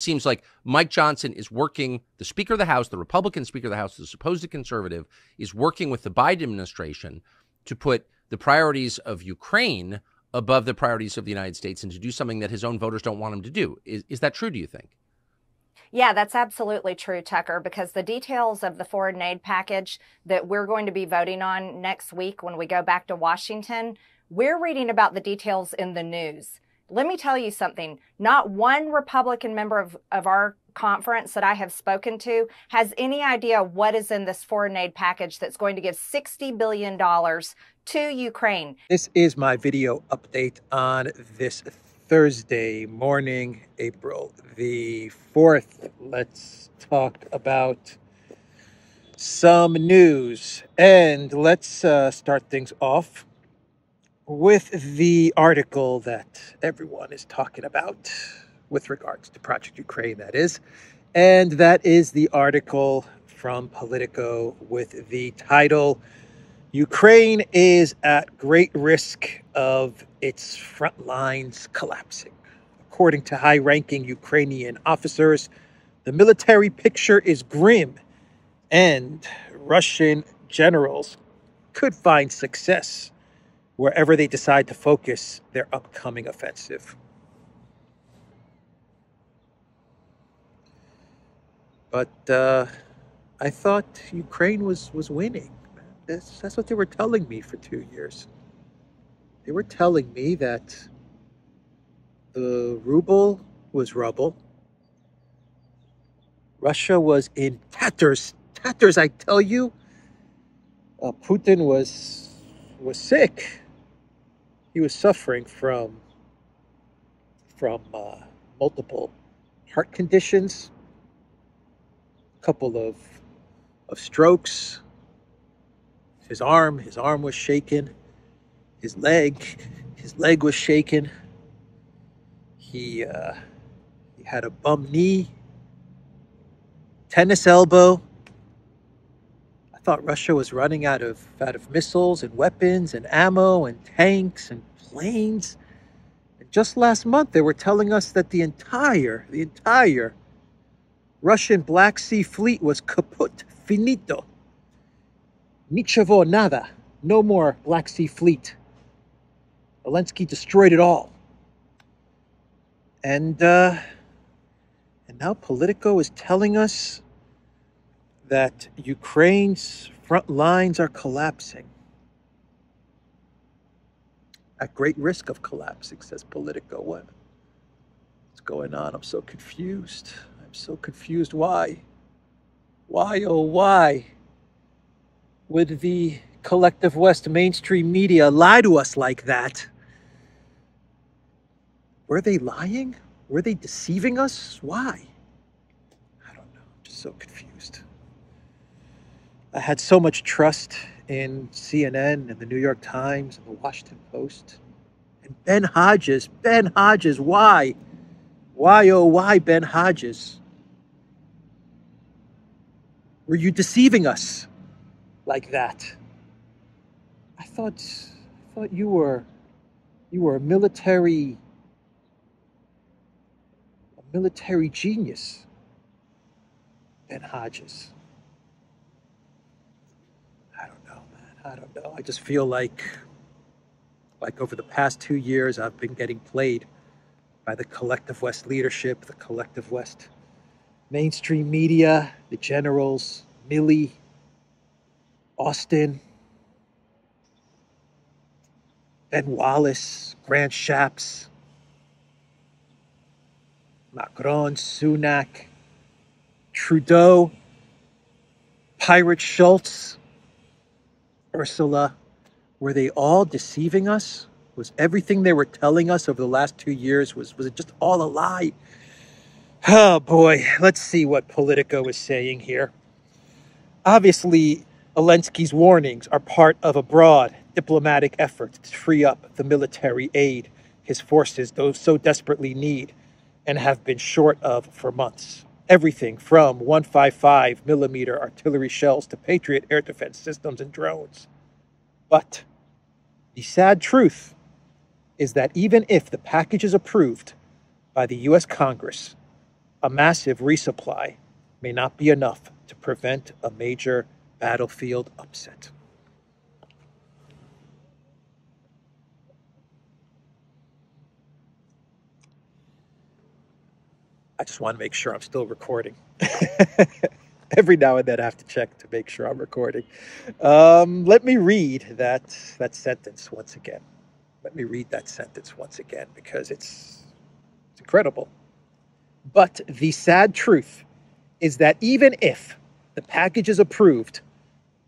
seems like Mike Johnson is working, the Speaker of the House, the Republican Speaker of the House, the supposed conservative, is working with the Biden administration to put the priorities of Ukraine above the priorities of the United States and to do something that his own voters don't want him to do. Is that true, do you think? Yeah, that's absolutely true, Tucker, because the details of the foreign aid package that we're going to be voting on next week when we go back to Washington, we're reading about the details in the news. Let me tell you something. Not one Republican member of our conference that I have spoken to has any idea what is in this foreign aid package that's going to give $60 billion to Ukraine. This is my video update on this Thursday morning, April the 4th. Let's talk about some news. And let's start things off with the article that everyone is talking about with regards to Project Ukraine, that is. And that is the article from Politico with the title, Ukraine is at great risk of its front lines collapsing. According to high-ranking Ukrainian officers, the military picture is grim, and Russian generals could find success wherever they decide to focus their upcoming offensive. But I thought Ukraine was winning. That's what they were telling me for 2 years. They were telling me that the ruble was rubble. Russia was in tatters. Tatters, I tell you. Putin was sick. He was suffering from multiple heart conditions, a couple of strokes. His arm was shaken. His leg was shaken. He had a bum knee, tennis elbow. I thought Russia was running out of missiles and weapons and ammo and tanks and planes. And just last month, they were telling us that the entire Russian Black Sea Fleet was kaput, finito. Nichevo, nada. No more Black Sea Fleet. Zelensky destroyed it all. And now Politico is telling us that Ukraine's front lines are collapsing. At great risk of collapsing, says Politico. What's going on? I'm so confused. I'm so confused. Why? Why, oh, why would the collective West mainstream media lie to us like that? Were they lying? Were they deceiving us? Why? I don't know. I'm just so confused. I had so much trust in CNN and the New York Times and the Washington Post. And Ben Hodges, why? Why, oh, why, Ben Hodges? Were you deceiving us like that? I thought you were a military genius, Ben Hodges. I don't know, man. I don't know. I just feel like over the past 2 years, I've been getting played by the collective West leadership, the collective West mainstream media, the generals, Milley, Austin, Ben Wallace, Grant Shapps, Macron, Sunak, Trudeau, Pirate Schultz, Ursula. Were they all deceiving us? Was everything they were telling us over the last 2 years, was it just all a lie? Oh boy, let's see what Politico is saying here. Obviously, Zelensky's warnings are part of a broad diplomatic effort to free up the military aid his forces so desperately need and have been short of for months. Everything from 155 millimeter artillery shells to Patriot air defense systems and drones. But the sad truth is that even if the package is approved by the U.S. Congress, a massive resupply may not be enough to prevent a major battlefield upset. I just want to make sure I'm still recording. Every now and then I have to check to make sure I'm recording. Let me read that sentence once again. Let me read that sentence once again because it's incredible. But the sad truth is that even if the package is approved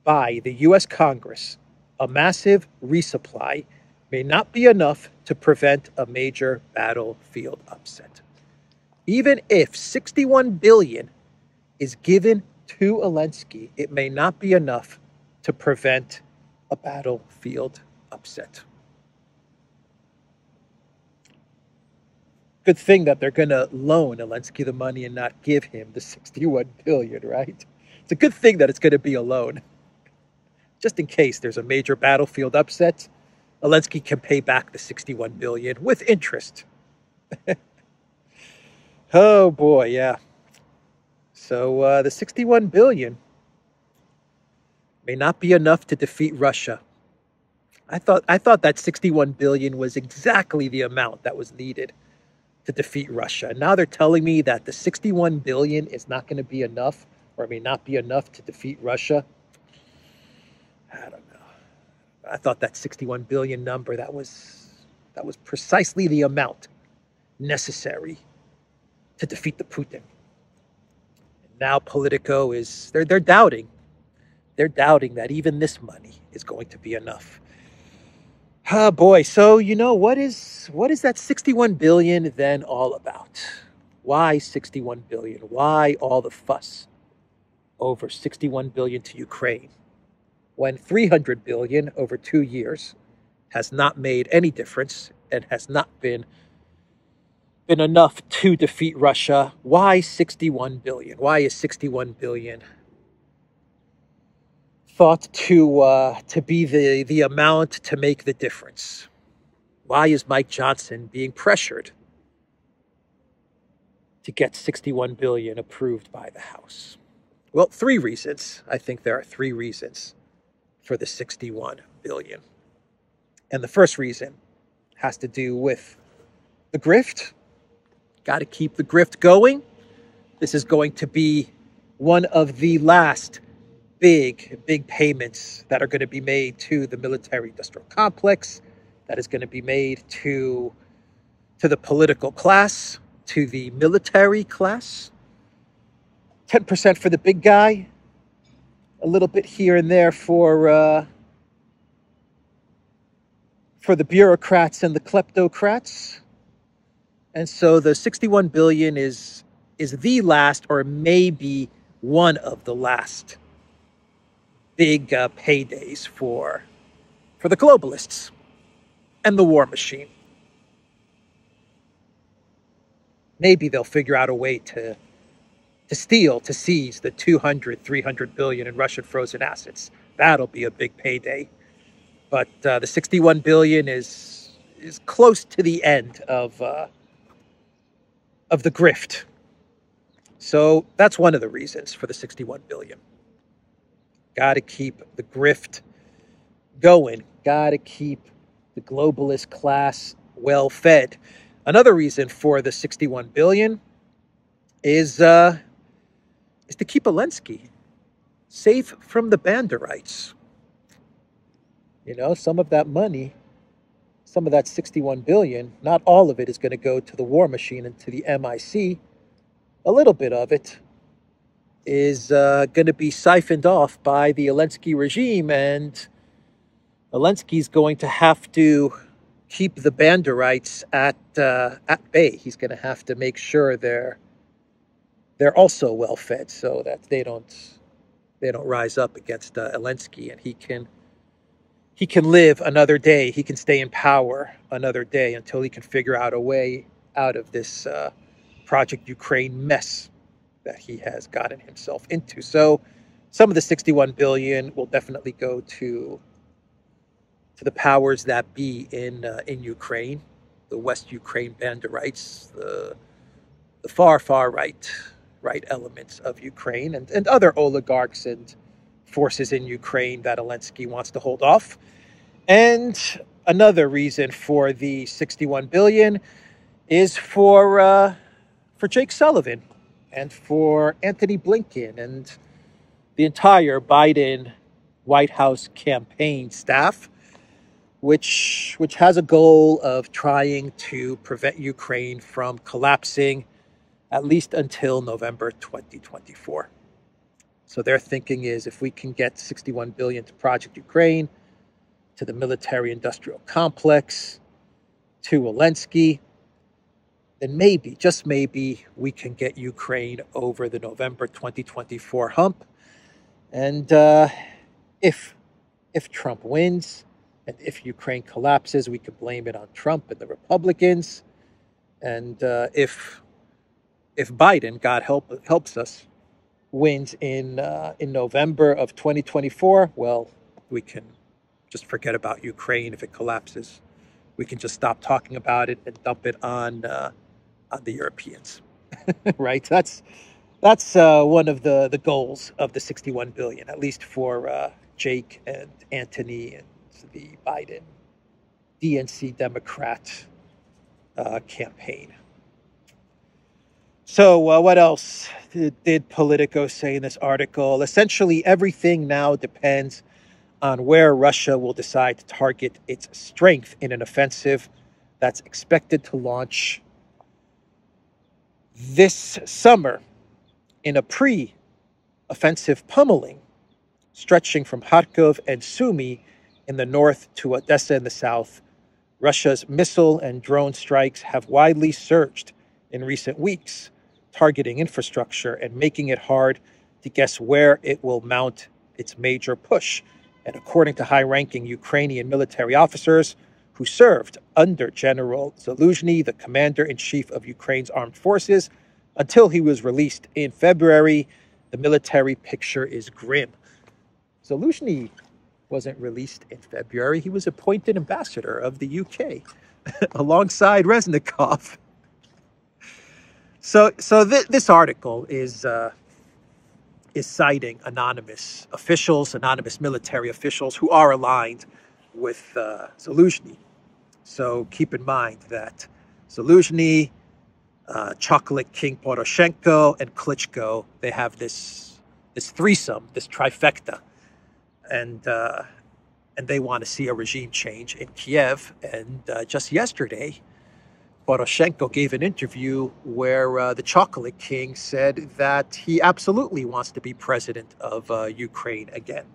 by the U.S. Congress, a massive resupply may not be enough to prevent a major battlefield upset. Even if $61 billion is given to Zelensky, it may not be enough to prevent a battlefield upset. Good thing that they're going to loan Zelensky the money and not give him the $61 billion, right? It's a good thing that it's going to be a loan. Just in case there's a major battlefield upset, Zelensky can pay back the $61 billion with interest. Oh boy, yeah. So the $61 billion may not be enough to defeat Russia. I thought that $61 billion was exactly the amount that was needed to defeat Russia. And now they're telling me that the $61 billion is not going to be enough, or may not be enough to defeat Russia. I don't know. I thought that $61 billion number, that was precisely the amount necessary to defeat the Putin. Now Politico is, they're doubting. They're doubting that even this money is going to be enough. Oh boy, so you know, what is that $61 billion then all about? Why $61 billion? Why all the fuss over $61 billion to Ukraine when $300 billion over 2 years has not made any difference and has not been enough to defeat Russia? Why $61 billion? Why is $61 billion thought to be the amount to make the difference? Why is Mike Johnson being pressured to get $61 billion approved by the House? Well, 3 reasons. I think there are 3 reasons for the $61 billion. And the first reason has to do with the grift. Got to keep the grift going. This is going to be one of the last big payments that are going to be made to the military-industrial complex, that is going to be made to the political class, to the military class. 10% for the big guy, a little bit here and there for the bureaucrats and the kleptocrats. And so the $61 billion is the last, or maybe one of the last big paydays for the globalists and the war machine. Maybe they'll figure out a way to seize the 300 billion in Russian frozen assets. That'll be a big payday. But the $61 billion is close to the end of the grift. So that's one of the reasons for the $61 billion. Got to keep the grift going. Got to keep the globalist class well fed. Another reason for the $61 billion is to keep Zelensky safe from the Banderites. You know, some of that money, some of that $61 billion, not all of it is going to go to the war machine and to the MIC. A little bit of it is going to be siphoned off by the Zelensky regime, and Zelensky's going to have to keep the Banderites at bay. He's going to have to make sure they're also well fed, so that they don't rise up against Zelensky, and he can live another day. He can stay in power another day until he can figure out a way out of this Project Ukraine mess that he has gotten himself into. So some of the $61 billion will definitely go to the powers that be in Ukraine, the West Ukraine Banderites, far right elements of Ukraine and other oligarchs and forces in Ukraine that Zelensky wants to hold off. And another reason for the 61 billion is for Jake Sullivan and for Anthony Blinken and the entire Biden White House campaign staff, which has a goal of trying to prevent Ukraine from collapsing at least until November 2024. So their thinking is if we can get 61 billion to Project Ukraine, to the military-industrial complex, to Zelensky, then maybe, just maybe, we can get Ukraine over the November 2024 hump. And if Trump wins, and if Ukraine collapses, we could blame it on Trump and the Republicans. And if Biden, God helps us, wins in November of 2024, well, we can just forget about Ukraine. If it collapses, we can just stop talking about it and dump it on the Europeans, right? That's one of the goals of the 61 billion, at least for Jake and Anthony and the Biden DNC Democrat campaign. So what else did Politico say in this article? Essentially, everything now depends on where Russia will decide to target its strength in an offensive that's expected to launch this summer in a pre-offensive pummeling stretching from Kharkov and Sumy in the north to Odessa in the south. Russia's missile and drone strikes have widely surged in recent weeks, targeting infrastructure and making it hard to guess where it will mount its major push. And according to high-ranking Ukrainian military officers who served under General Zaluzhny, the commander-in-chief of Ukraine's armed forces, until he was released in February, the military picture is grim. Zaluzhny wasn't released in February. He was appointed ambassador of the UK alongside Reznikov. So this article is citing anonymous officials, anonymous military officials who are aligned with Zaluzhny. So keep in mind that Zaluzhny, Chocolate King Poroshenko, and Klitschko, they have this threesome, this trifecta, and they want to see a regime change in Kiev. And just yesterday, Poroshenko gave an interview where the Chocolate King said that he absolutely wants to be president of Ukraine again.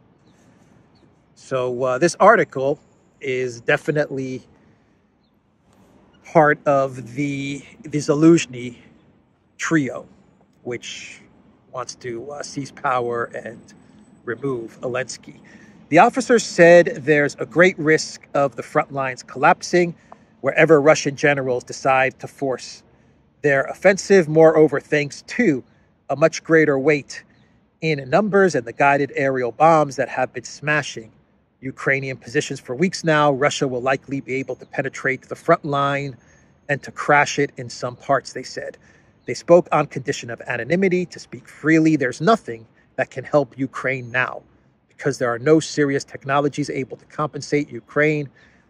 So this article is definitely part of the Zaluzhny trio, which wants to seize power and remove Zelensky. The officers said there's a great risk of the front lines collapsing wherever Russian generals decide to force their offensive. Moreover, thanks to a much greater weight in numbers and the guided aerial bombs that have been smashing Ukrainian positions for weeks now, Russia will likely be able to penetrate the front line and to crash it in some parts, they said. They spoke on condition of anonymity to speak freely. There's nothing that can help Ukraine now because there are no serious technologies able to compensate Ukraine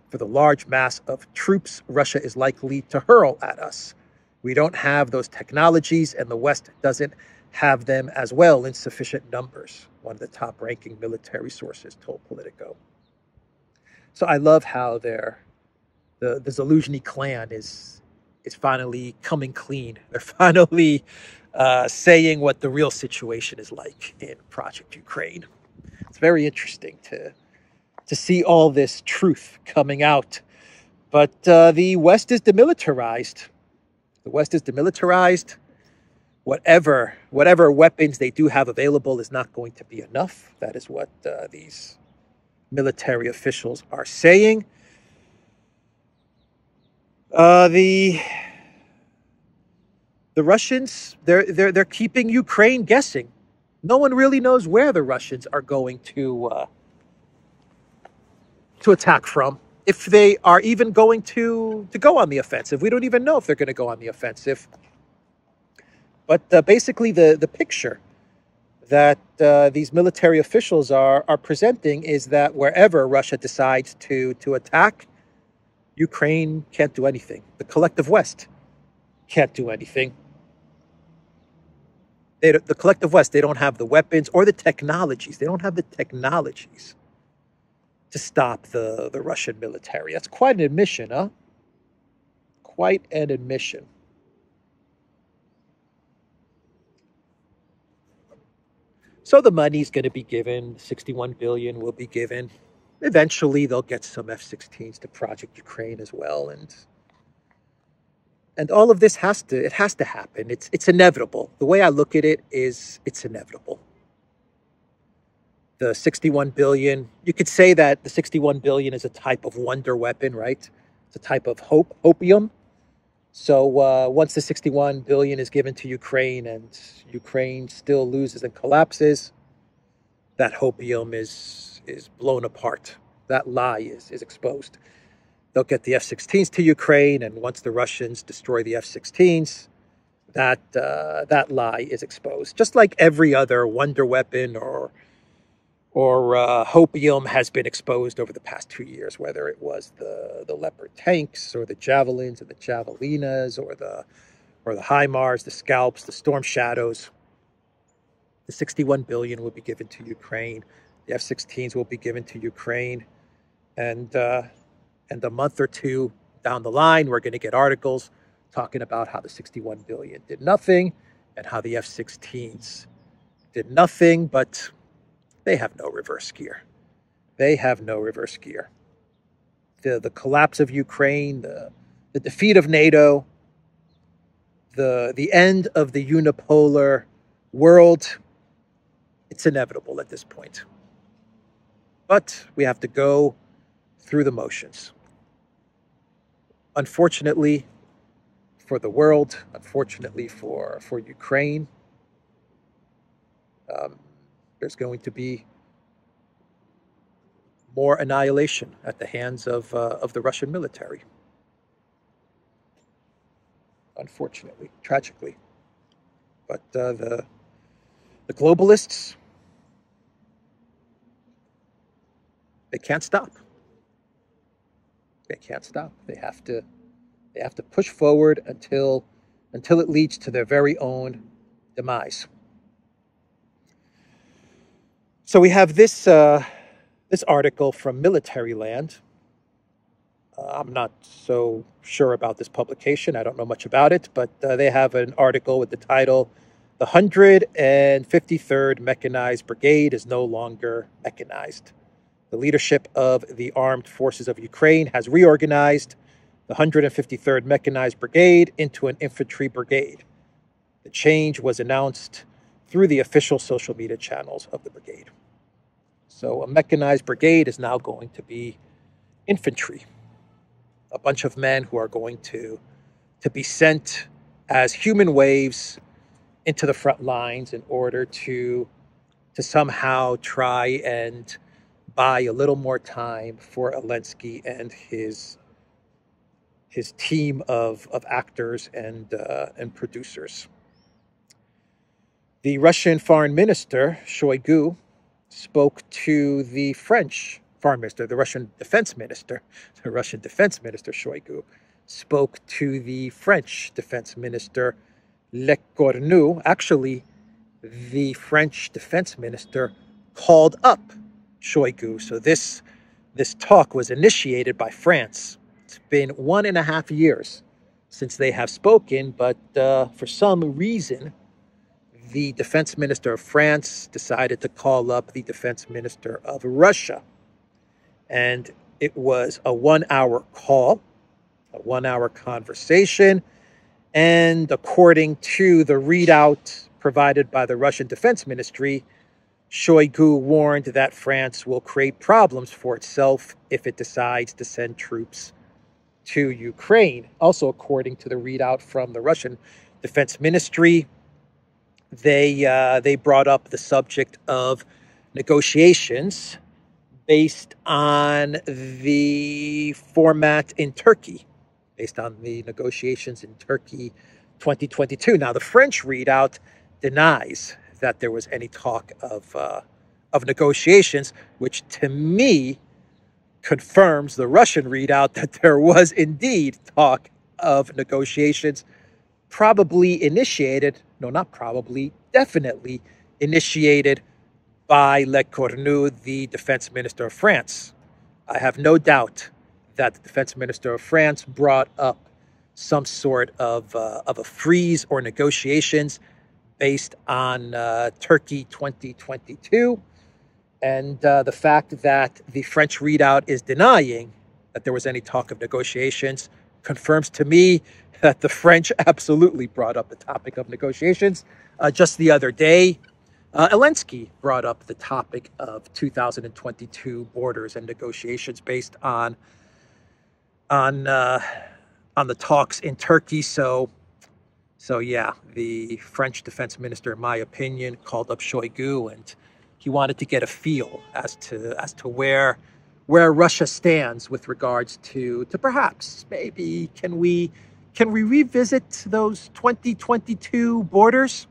for the large mass of troops Russia is likely to hurl at us. We don't have those technologies, and the West doesn't have them as well in sufficient numbers, one of the top-ranking military sources told Politico. So I love how the Zaluzhny clan is finally coming clean. They're finally saying what the real situation is like in Project Ukraine. It's very interesting to see all this truth coming out. But the West is demilitarized. The West is demilitarized. Whatever weapons they do have available is not going to be enough. That is what these military officials are saying. The Russians, they're keeping Ukraine guessing. No one really knows where the Russians are going to attack from. If they are even going to go on the offensive, we don't even know if they're going to go on the offensive. But basically, the picture that these military officials are presenting is that wherever Russia decides to attack, Ukraine can't do anything. The collective West can't do anything. The collective West, they don't have the weapons or the technologies. They don't have the technologies to stop the Russian military. That's quite an admission, huh? Quite an admission. So the money's going to be given. 61 billion will be given. Eventually, they'll get some F-16s to Project Ukraine as well, and all of this has to happen. It's inevitable. The way I look at it is it's inevitable. The 61 billion, you could say that the 61 billion is a type of wonder weapon, right? It's a type of opium. So once the 61 billion is given to Ukraine and Ukraine still loses and collapses, that opium is blown apart. That lie is exposed. They'll get the F-16s to Ukraine, and once the Russians destroy the F-16s, that lie is exposed. Just like every other wonder weapon or opium has been exposed over the past 2 years, whether it was the Leopard tanks or the Javelins or the Javelinas or the HIMARS, the Scalps, the Storm Shadows. The 61 billion will be given to Ukraine. The F-16s will be given to Ukraine, and a month or two down the line, we're going to get articles talking about how the 61 billion did nothing and how the F-16s did nothing, but they have no reverse gear. They have no reverse gear. The collapse of Ukraine, the defeat of NATO, the end of the unipolar world, it's inevitable at this point. But we have to go through the motions. Unfortunately for the world, unfortunately for Ukraine, there's going to be more annihilation at the hands of the Russian military. Unfortunately, tragically. But the globalists, they can't stop. They can't stop. They have to push forward until it leads to their very own demise. So we have this article from Military Land. I'm not so sure about this publication. I don't know much about it, but they have an article with the title, "The 153rd Mechanized Brigade is no longer mechanized. The leadership of the Armed Forces of Ukraine has reorganized the 153rd Mechanized Brigade into an infantry brigade. The change was announced through the official social media channels of the brigade." So a mechanized brigade is now going to be infantry. A bunch of men who are going to be sent as human waves into the front lines in order to somehow try and buy a little more time for Zelensky and his team of actors and producers. The Russian Foreign Minister, Shoigu, spoke to the French Foreign Minister, the Russian Defense Minister, Shoigu, spoke to the French Defense Minister, Lecornu. Actually, the French Defense Minister called up Shoigu. So this talk was initiated by France. It's been 1.5 years since they have spoken, but for some reason, the Defense Minister of France decided to call up the Defense Minister of Russia. And it was a 1-hour call, a 1-hour conversation. And according to the readout provided by the Russian Defense Ministry, Shoigu warned that France will create problems for itself if it decides to send troops to Ukraine. Also, according to the readout from the Russian Defense Ministry, they brought up the subject of negotiations based on the format in Turkey, based on the negotiations in Turkey 2022. Now, the French readout denies that there was any talk of negotiations, which to me confirms the Russian readout that there was indeed talk of negotiations, probably initiated, no, not probably, definitely initiated by Lecornu, the defense minister of France. I have no doubt that the defense minister of France brought up some sort of a freeze or negotiations based on Turkey 2022. And the fact that the French readout is denying that there was any talk of negotiations confirms to me that the French absolutely brought up the topic of negotiations. Just the other day, Zelensky brought up the topic of 2022 borders and negotiations based on the talks in Turkey. So yeah, the French defense minister, in my opinion, called up Shoigu, and he wanted to get a feel as to where Russia stands with regards to perhaps maybe can we revisit those 2022 borders?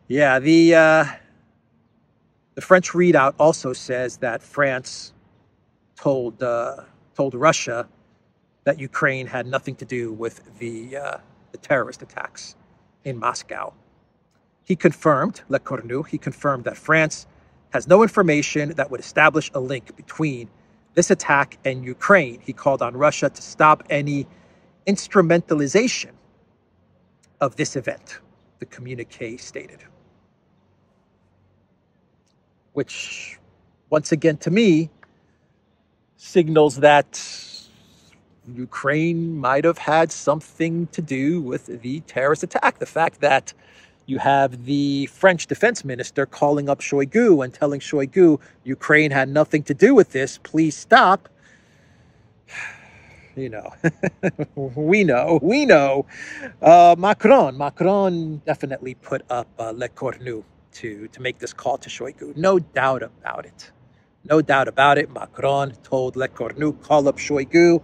Yeah, the French readout also says that France told Russia that Ukraine had nothing to do with the terrorist attacks in Moscow. Lecornu confirmed that France has no information that would establish a link between this attack and Ukraine. He called on Russia to stop any instrumentalization of this event, the communique stated. Which, once again, to me, signals that Ukraine might have had something to do with the terrorist attack. The fact that you have the French defense minister calling up Shoigu and telling Shoigu Ukraine had nothing to do with this, please stop. You know, we know. Macron definitely put up Lecornu to make this call to Shoigu. No doubt about it. Macron told Lecornu, call up Shoigu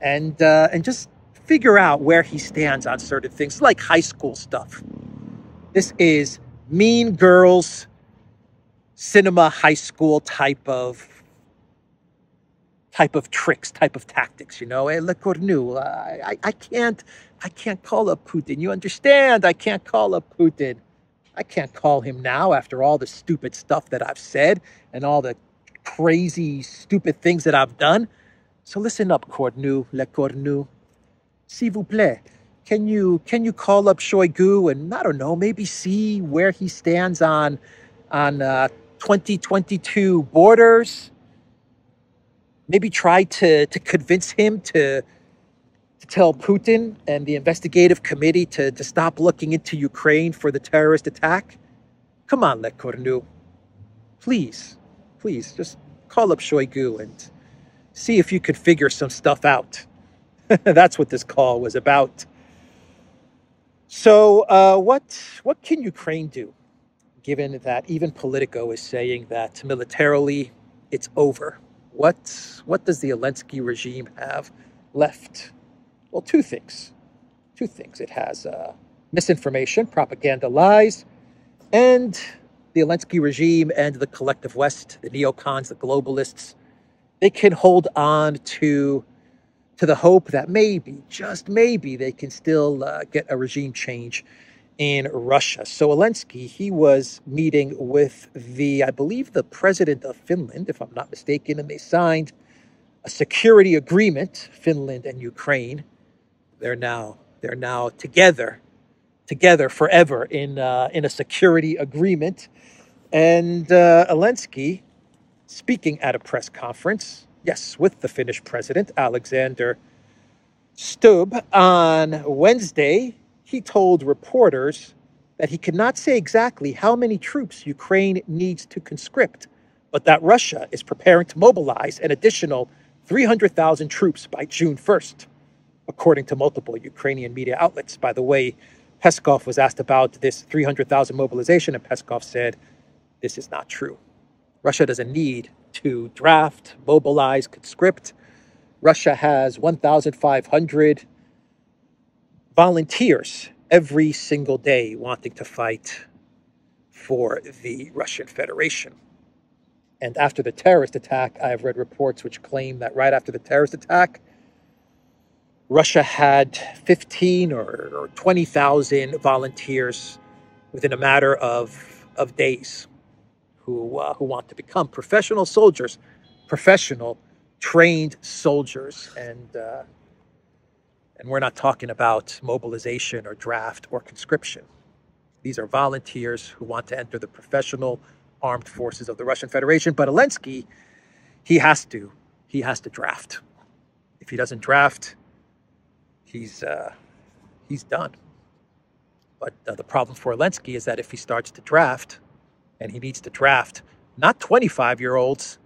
and just figure out where he stands on certain things, like high school stuff. This is Mean Girls, cinema, high school type of tricks, type of tactics, you know. Hey, Lecornu, I can't call up Putin. You understand? I can't call up Putin. I can't call him now after all the stupid stuff that I've said and all the crazy, stupid things that I've done. So listen up, Lecornu. S'il vous plaît. Can you call up Shoigu and, I don't know, maybe see where he stands on 2022 borders? Maybe try to convince him to tell Putin and the investigative committee to stop looking into Ukraine for the terrorist attack? Come on, Lecornu. Please, just call up Shoigu and see if you could figure some stuff out. That's what this call was about. So what can Ukraine do, given that even Politico is saying that militarily it's over? What does the Zelensky regime have left? Well, two things. It has misinformation, propaganda, lies, and the Zelensky regime and the collective West, the neocons, the globalists, they can hold on to the hope that maybe, just maybe, they can still get a regime change in Russia. So Zelensky, he was meeting with I believe the president of Finland, if I'm not mistaken, and they signed a security agreement, Finland and Ukraine. They're now together forever in a security agreement. And Zelensky, speaking at a press conference, yes, with the Finnish president, Alexander Stubb, on Wednesday, he told reporters that he could not say exactly how many troops Ukraine needs to conscript, but that Russia is preparing to mobilize an additional 300,000 troops by June 1st, according to multiple Ukrainian media outlets. By the way, Peskov was asked about this 300,000 mobilization, and Peskov said, this is not true. Russia doesn't need to draft, mobilize, conscript. Russia has 1,500 volunteers every single day wanting to fight for the Russian Federation. And after the terrorist attack, I have read reports which claim that right after the terrorist attack, Russia had 15 or 20,000 volunteers within a matter of days who want to become professional soldiers, professional trained soldiers. And we're not talking about mobilization or draft or conscription. These are volunteers who want to enter the professional armed forces of the Russian Federation. But Zelensky, he has to draft. If he doesn't draft, he's done. But the problem for Zelensky is that if he starts to draft, and he needs to draft not 25-year-olds,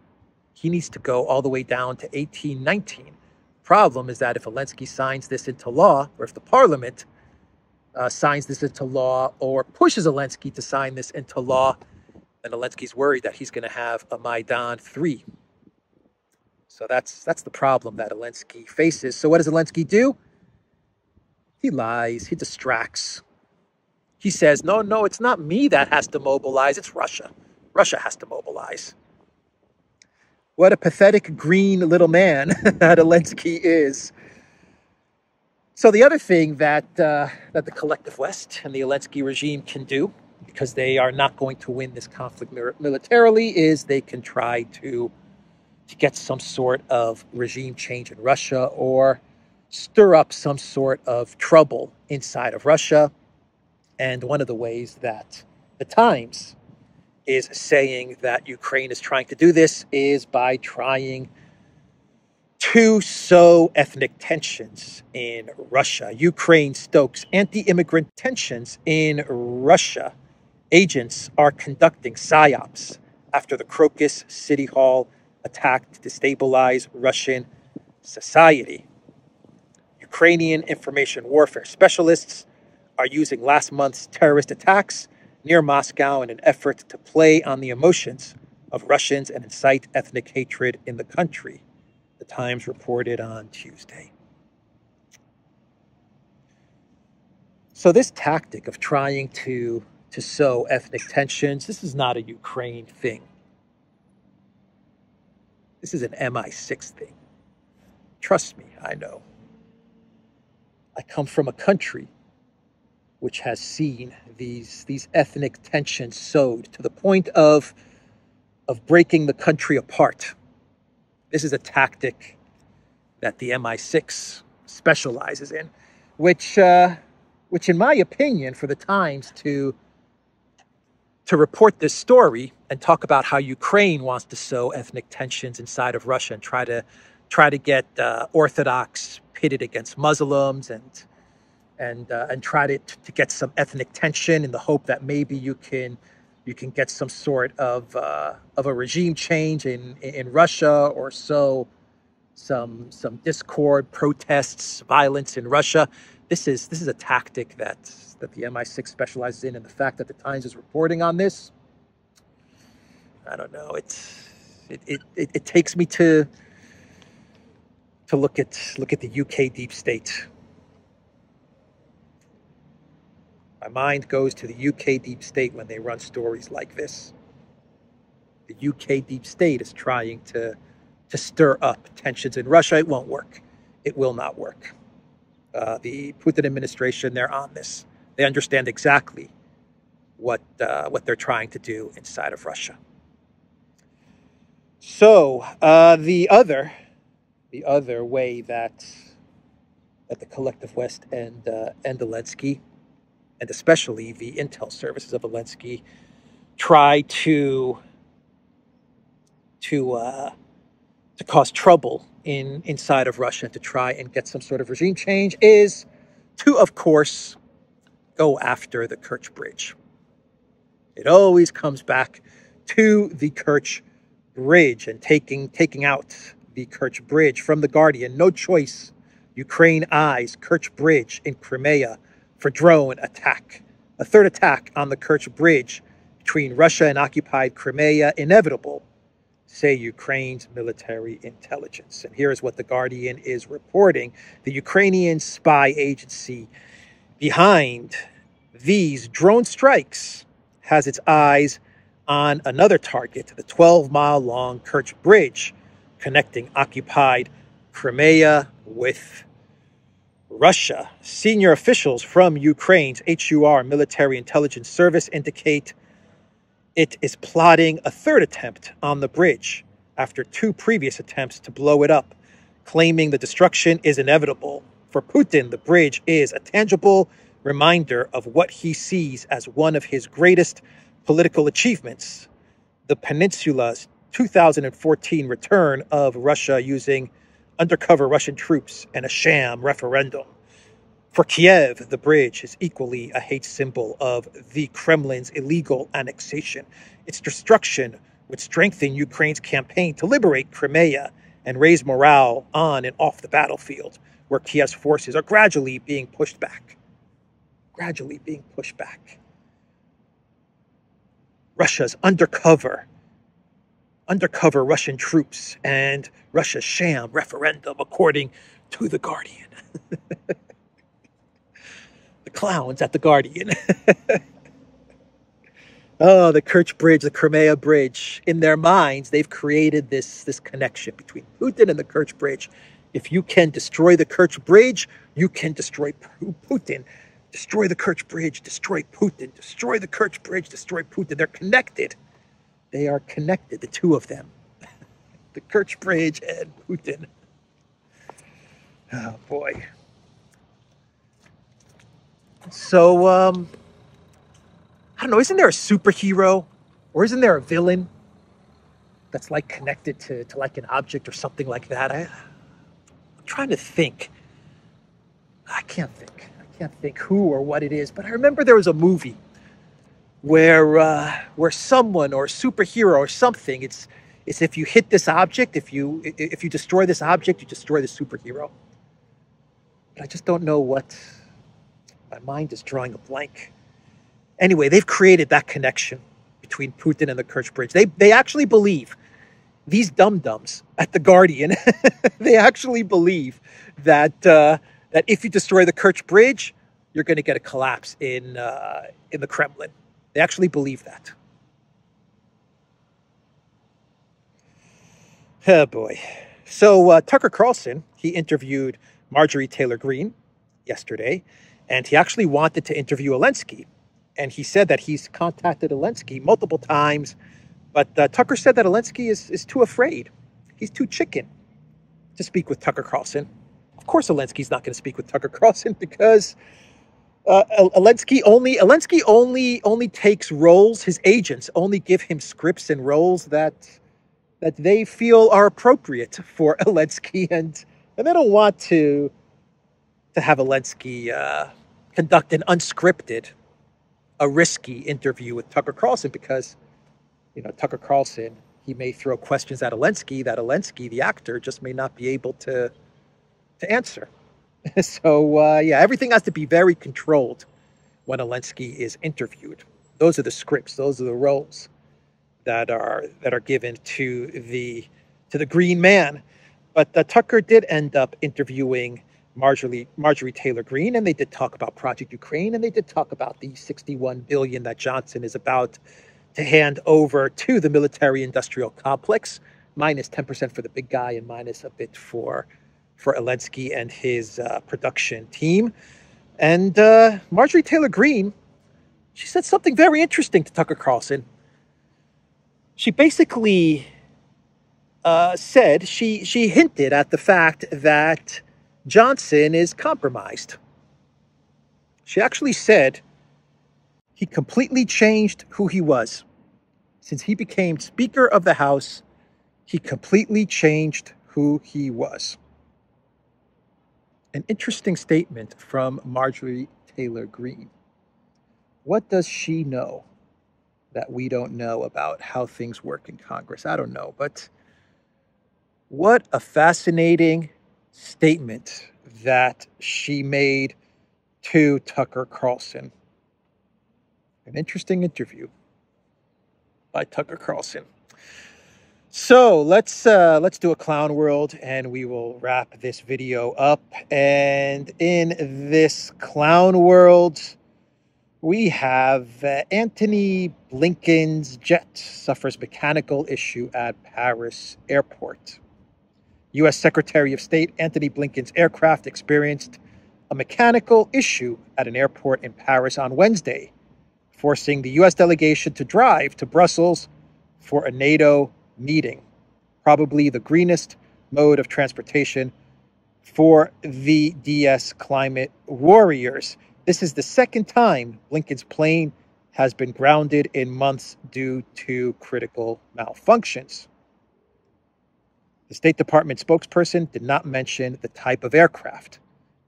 he needs to go all the way down to 18, 19. Problem is that if Zelensky signs this into law, or if the parliament signs this into law, or pushes Zelensky to sign this into law, then Zelensky's worried that he's going to have a Maidan 3. So that's the problem that Zelensky faces. So what does Zelensky do? He lies. He distracts. He says, no, it's not me that has to mobilize. It's Russia. Russia has to mobilize. What a pathetic green little man that Zelensky is. So the other thing that the collective West and the Zelensky regime can do, because they are not going to win this conflict militarily, is they can try to get some sort of regime change in Russia or stir up some sort of trouble inside of Russia. And one of the ways that the Times is saying that Ukraine is trying to do this is by trying to sow ethnic tensions in Russia. Ukraine stokes anti-immigrant tensions in Russia. Agents are conducting psyops after the Crocus City Hall attack to destabilize Russian society. Ukrainian information warfare specialists are using last month's terrorist attacks near Moscow in an effort to play on the emotions of Russians and incite ethnic hatred in the country, the Times reported on Tuesday. So this tactic of trying to sow ethnic tensions, this is not a Ukraine thing. This is an MI6 thing. Trust me, I know. I come from a country which has seen these ethnic tensions sowed to the point of breaking the country apart. This is a tactic that the MI6 specializes in, which in my opinion, for the Times to report this story and talk about how Ukraine wants to sow ethnic tensions inside of Russia and try to get Orthodox pitted against Muslims and try to get some ethnic tension in the hope that maybe you can get some sort of a regime change in Russia, or sow some discord, protests, violence in Russia. This is a tactic that the MI6 specializes in, and the fact that the Times is reporting on this, I don't know. It takes me to look at the UK deep state. My mind goes to the UK deep state when they run stories like this. The UK deep state is trying to stir up tensions in Russia. It won't work. It will not work. The Putin administration, they're on this. They understand exactly what they're trying to do inside of Russia. So the other way that the collective West and Zelensky, and especially the intel services of Zelensky, try to cause trouble inside of Russia and to try and get some sort of regime change is to, of course, go after the Kerch Bridge. It always comes back to the Kerch Bridge and taking out the Kerch Bridge. From The Guardian, no choice. Ukraine eyes Kerch Bridge in Crimea for drone attack. A third attack on the Kerch Bridge between Russia and occupied Crimea inevitable, say Ukraine's military intelligence. And here is what The Guardian is reporting. The Ukrainian spy agency behind these drone strikes has its eyes on another target, the 12-mile-long Kerch Bridge, connecting occupied Crimea with Russia. Senior officials from Ukraine's HUR military intelligence service indicate it is plotting a third attempt on the bridge after 2 previous attempts to blow it up, claiming the destruction is inevitable. For Putin, the bridge is a tangible reminder of what he sees as one of his greatest political achievements, the peninsula's 2014 return of Russia using undercover Russian troops and a sham referendum. For Kiev, the bridge is equally a hate symbol of the Kremlin's illegal annexation. Its destruction would strengthen Ukraine's campaign to liberate Crimea and raise morale on and off the battlefield, where Kiev's forces are gradually being pushed back. Gradually being pushed back. Russia's undercover Russian troops and Russia's sham referendum, according to The Guardian. The clowns at The Guardian. Oh, the Kerch Bridge, the Crimea Bridge. In their minds, they've created this connection between Putin and the Kerch Bridge. If you can destroy the Kerch Bridge, you can destroy Putin. Destroy the Kerch Bridge, destroy Putin. Destroy the Kerch Bridge, destroy Putin. They're connected. They are connected, the two of them. The Kerch Bridge and Putin. Oh, boy. So, I don't know, isn't there a superhero or isn't there a villain that's like connected to like an object or something like that? I'm trying to think. I can't think who or what it is, but I remember there was a movie where someone or a superhero or something, it's if you hit this object, if you destroy this object, you destroy the superhero. But I just don't know what. My mind is drawing a blank. Anyway, they've created that connection between Putin and the Kerch Bridge. They actually believe, these dum-dums at The Guardian, they actually believe that that if you destroy the Kerch Bridge, you're going to get a collapse in the Kremlin. They actually believe that. Oh, boy. So Tucker Carlson, he interviewed Marjorie Taylor Greene yesterday, and he actually wanted to interview Zelensky. And he said that he's contacted Zelensky multiple times, but Tucker said that Zelensky is too afraid. He's too chicken to speak with Tucker Carlson. Of course, Zelensky's not going to speak with Tucker Carlson because Zelensky only takes roles. His agents only give him scripts and roles that they feel are appropriate for Zelensky, and they don't want to have Zelensky conduct an unscripted, a risky interview with Tucker Carlson because, Tucker Carlson, he may throw questions at Zelensky that Zelensky, the actor, just may not be able to answer. So, everything has to be very controlled when Zelensky is interviewed. Those are the scripts. Those are the roles that are given to the Green Man. But Tucker did end up interviewing Marjorie Taylor Greene, and they did talk about Project Ukraine, and they did talk about the $61 billion that Johnson is about to hand over to the military-industrial complex, minus 10% for the big guy and minus a bit for Zelensky and his production team. And Marjorie Taylor Greene, she said something very interesting to Tucker Carlson. She basically said, she hinted at the fact that Johnson is compromised. She actually said he completely changed who he was. Since he became Speaker of the House, he completely changed who he was. An interesting statement from Marjorie Taylor Greene. What does she know that we don't know about how things work in Congress? I don't know, but what a fascinating statement that she made to Tucker Carlson. An interesting interview by Tucker Carlson. So let's do a clown world, and we will wrap this video up. And in this clown world, we have Antony Blinken's jet suffers mechanical issue at Paris airport. U.S. Secretary of State Antony Blinken's aircraft experienced a mechanical issue at an airport in Paris on Wednesday, forcing the U.S. delegation to drive to Brussels for a NATO meeting, probably the greenest mode of transportation for the DS climate warriors. This is the second time Blinken's plane has been grounded in months due to critical malfunctions. The State Department spokesperson did not mention the type of aircraft.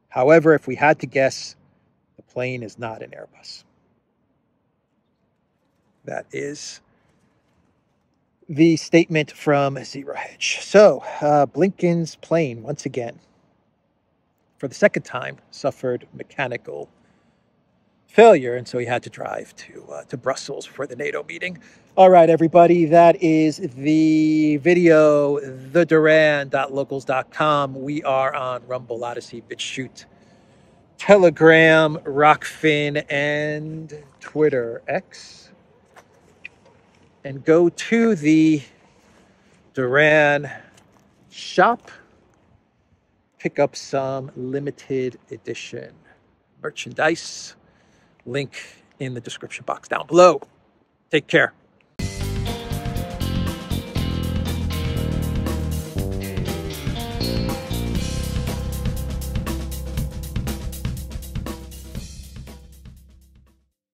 However, if we had to guess, the plane is not an Airbus. That is the statement from Zero Hedge. So, Blinken's plane, once again, for the second time, suffered mechanical failure, and so he had to drive to Brussels for the NATO meeting. All right, everybody, that is the video, theduran.locals.com. We are on Rumble, ODYSEE, BitChute, Telegram, Rockfin, and Twitter X. And go to the Duran shop, pick up some limited edition merchandise. Link in the description box down below. Take care.